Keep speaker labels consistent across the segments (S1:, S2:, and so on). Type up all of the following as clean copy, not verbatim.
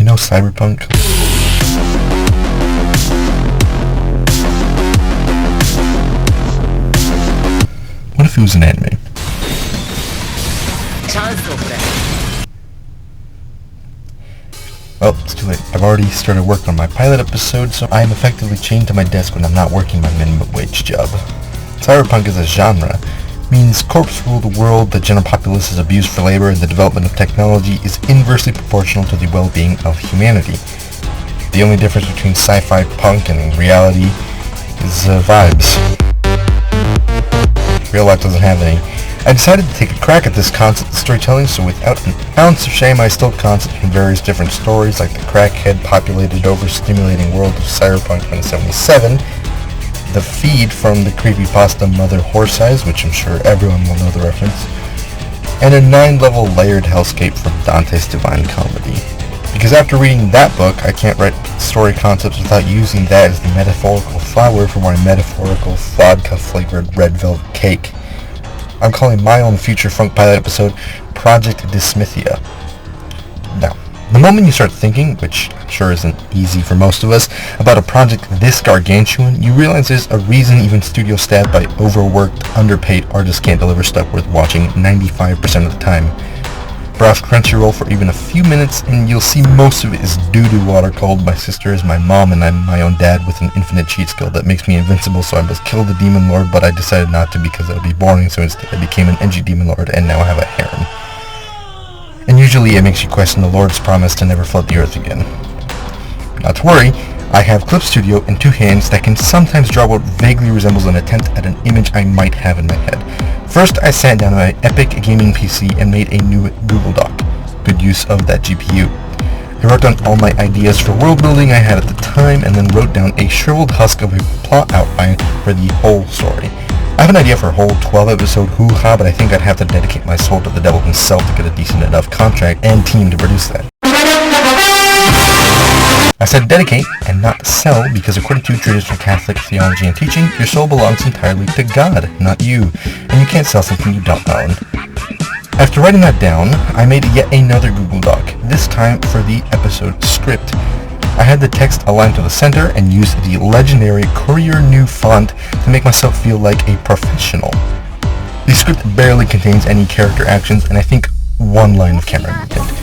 S1: You know Cyberpunk? What if it was an anime? Well, it's too late. I've already started work on my pilot episode, so I am effectively chained to my desk when I'm not working my minimum wage job. Cyberpunk is a genre, means corpse rule the world, the general populace is abused for labor, and the development of technology is inversely proportional to the well-being of humanity. The only difference between sci-fi punk and reality is vibes. Real life doesn't have any. I decided to take a crack at this concept of storytelling, so without an ounce of shame I still concentrate on various different stories like the crackhead-populated, overstimulating world of Cyberpunk 2077, the feed from the creepypasta Mother Horse Eyes, which I'm sure everyone will know the reference, and a 9-level layered hellscape from Dante's Divine Comedy. Because after reading that book, I can't write story concepts without using that as the metaphorical flower for my metaphorical vodka-flavored red velvet cake. I'm calling my own future funk pilot episode Project Lethia. Now, the moment you start thinking, which I'm sure isn't easy for most of us, about a project this gargantuan, you realize there's a reason even studio staffed by overworked, underpaid artists can't deliver stuff worth watching 95% of the time. Browse Crunchyroll for even a few minutes and you'll see most of it is doo-doo water cold. My sister is my mom and I'm my own dad with an infinite cheat skill that makes me invincible, so I must kill the demon lord, but I decided not to because that would be boring, so instead I became an edgy demon lord and now I have a harem. And usually it makes you question the Lord's promise to never flood the earth again. Not to worry, I have Clip Studio in two hands that can sometimes draw what vaguely resembles an attempt at an image I might have in my head. First, I sat down on my epic gaming PC and made a new Google Doc. Good use of that GPU. I wrote down all my ideas for world building I had at the time and then wrote down a shriveled husk of a plot outline for the whole story. I have an idea for a whole 12-episode hoo-ha, but I think I'd have to dedicate my soul to the devil himself to get a decent enough contract and team to produce that. I said dedicate and not sell because according to traditional Catholic theology and teaching, your soul belongs entirely to God, not you, and you can't sell something you don't own. After writing that down, I made yet another Google Doc, this time for the episode script. I had the text aligned to the center and used the legendary Courier New font to make myself feel like a professional. The script barely contains any character actions and I think one line of camera movement.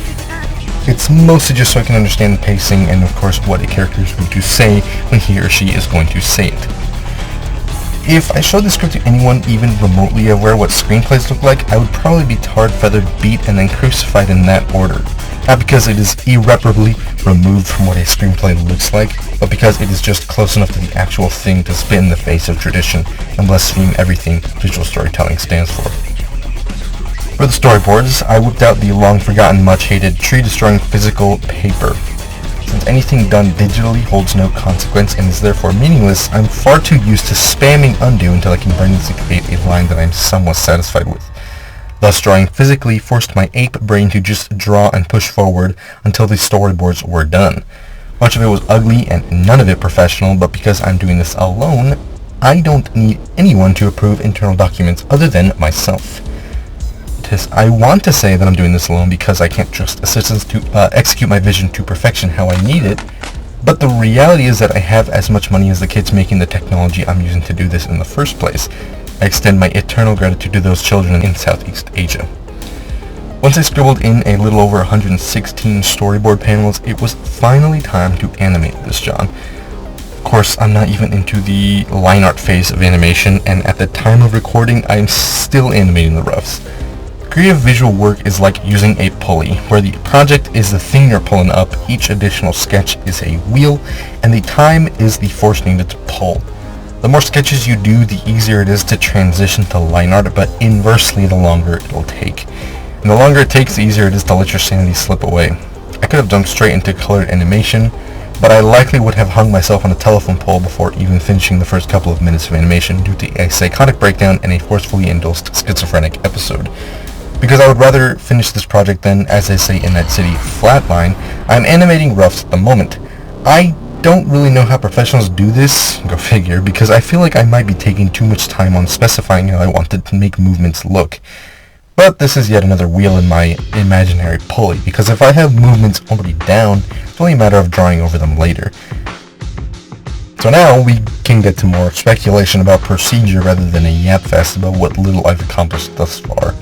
S1: It's mostly just so I can understand the pacing and of course what a character is going to say when he or she is going to say it. If I showed the script to anyone even remotely aware what screenplays look like, I would probably be tarred, feathered, beat, and then crucified in that order. Not because it is irreparably removed from what a screenplay looks like, but because it is just close enough to the actual thing to spit in the face of tradition and blaspheme everything visual storytelling stands for. For the storyboards, I whipped out the long-forgotten, much-hated, tree-destroying physical paper. Since anything done digitally holds no consequence and is therefore meaningless, I'm far too used to spamming undo until I can brainlessly create a line that I'm somewhat satisfied with. Thus, drawing physically forced my ape brain to just draw and push forward until the storyboards were done. Much of it was ugly and none of it professional, but because I'm doing this alone, I don't need anyone to approve internal documents other than myself. I want to say that I'm doing this alone because I can't trust assistants to execute my vision to perfection how I need it, but the reality is that I have as much money as the kids making the technology I'm using to do this in the first place. I extend my eternal gratitude to those children in Southeast Asia. Once I scribbled in a little over 116 storyboard panels, it was finally time to animate this, John. Of course, I'm not even into the line art phase of animation, and at the time of recording, I'm still animating the roughs. Creative visual work is like using a pulley, where the project is the thing you're pulling up, each additional sketch is a wheel, and the time is the force needed to pull. The more sketches you do, the easier it is to transition to line art, but inversely the longer it'll take. And the longer it takes, the easier it is to let your sanity slip away. I could have jumped straight into colored animation, but I likely would have hung myself on a telephone pole before even finishing the first couple of minutes of animation due to a psychotic breakdown and a forcefully endorsed schizophrenic episode. Because I would rather finish this project than, as they say in that city, flatline, I'm animating roughs at the moment. I don't really know how professionals do this, go figure, because I feel like I might be taking too much time on specifying how I want to make movements look. But this is yet another wheel in my imaginary pulley, because if I have movements already down, It's only a matter of drawing over them later. So now we can get to more speculation about procedure rather than a yap fest about what little I've accomplished thus far.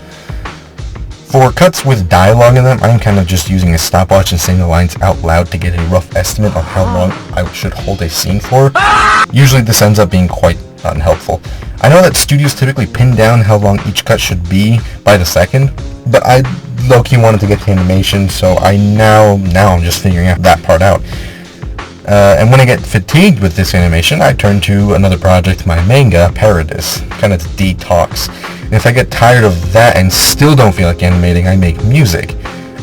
S1: For cuts with dialogue in them, I'm kind of just using a stopwatch and saying the lines out loud to get a rough estimate on how long I should hold a scene for. Usually this ends up being quite unhelpful. I know that studios typically pin down how long each cut should be by the second, but I low-key wanted to get to animation, so now I'm just figuring out that part out. And when I get fatigued with this animation, I turn to another project, my manga, Paradis, kind of detox. And if I get tired of that and still don't feel like animating, I make music.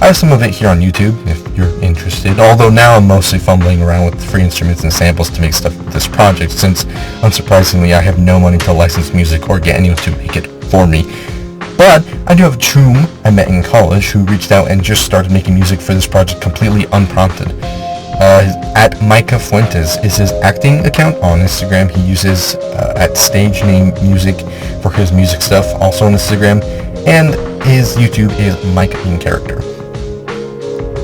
S1: I have some of it here on YouTube, if you're interested, although now I'm mostly fumbling around with free instruments and samples to make stuff for this project, since, unsurprisingly, I have no money to license music or get anyone to make it for me. But I do have a Choom I met in college who reached out and just started making music for this project completely unprompted. At Micah Fuentes is his acting account on Instagram. He uses at stage name music for his music stuff, also on Instagram, and his YouTube is Micah in character.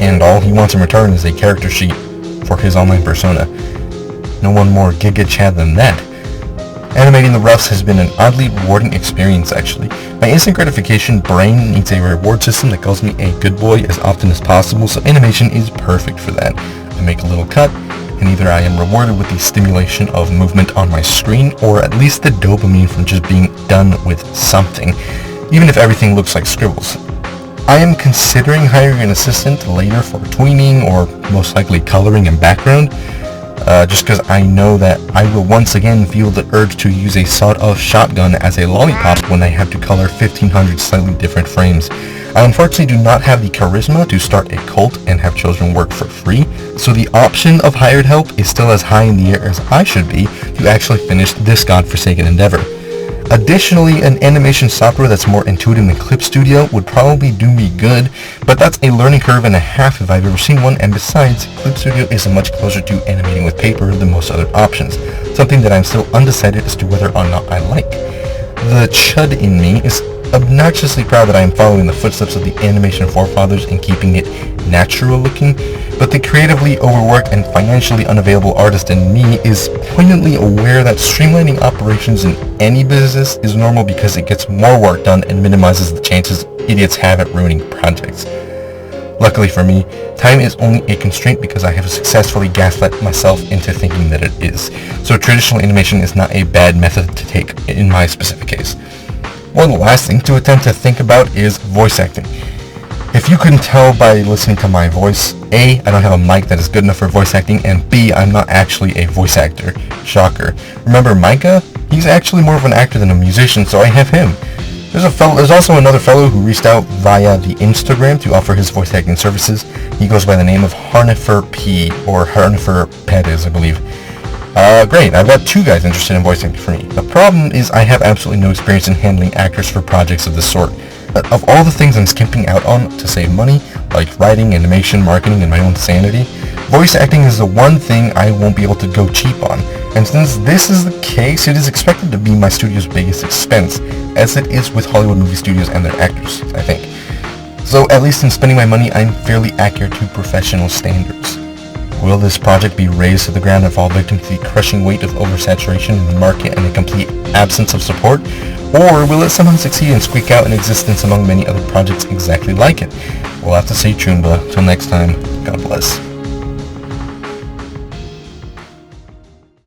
S1: And all he wants in return is a character sheet for his online persona. No one more Giga Chad than that. Animating the roughs has been an oddly rewarding experience, actually. My instant gratification brain needs a reward system that calls me a good boy as often as possible, so animation is perfect for that. I make a little cut, and either I am rewarded with the stimulation of movement on my screen, or at least the dopamine from just being done with something, even if everything looks like scribbles. I am considering hiring an assistant later for tweening, or most likely coloring and background, just because I know that I will once again feel the urge to use a sawed-off shotgun as a lollipop when I have to color 1,500 slightly different frames. I unfortunately do not have the charisma to start a cult and have children work for free, so the option of hired help is still as high in the air as I should be to actually finish this godforsaken endeavor. Additionally, an animation software that's more intuitive than Clip Studio would probably do me good, but that's a learning curve and a half if I've ever seen one, and besides, Clip Studio is much closer to animating with paper than most other options, something that I'm still undecided as to whether or not I like. The chud in me is obnoxiously proud that I am following the footsteps of the animation forefathers and keeping it natural looking, but the creatively overworked and financially unavailable artist in me is poignantly aware that streamlining operations in any business is normal because it gets more work done and minimizes the chances idiots have at ruining projects. Luckily for me, time is only a constraint because I have successfully gaslit myself into thinking that it is, so traditional animation is not a bad method to take in my specific case. One last thing to attempt to think about is voice acting. If you couldn't tell by listening to my voice, A, I don't have a mic that is good enough for voice acting, and B, I'm not actually a voice actor. Shocker. Remember Micah? He's actually more of an actor than a musician, so I have him. There's also another fellow who reached out via the Instagram to offer his voice acting services. He goes by the name of Harnifer P, or Harnifer Perez, I believe. Great, I've got two guys interested in voice acting for me. The problem is I have absolutely no experience in handling actors for projects of this sort. But of all the things I'm skimping out on to save money, like writing, animation, marketing, and my own sanity, voice acting is the one thing I won't be able to go cheap on. And since this is the case, it is expected to be my studio's biggest expense, as it is with Hollywood movie studios and their actors, I think. So at least in spending my money, I'm fairly accurate to professional standards. Will this project be razed to the ground and fall victim to the crushing weight of oversaturation in the market and a complete absence of support? Or will it somehow succeed and squeak out an existence among many other projects exactly like it? We'll have to stay tuned, but till next time, God bless.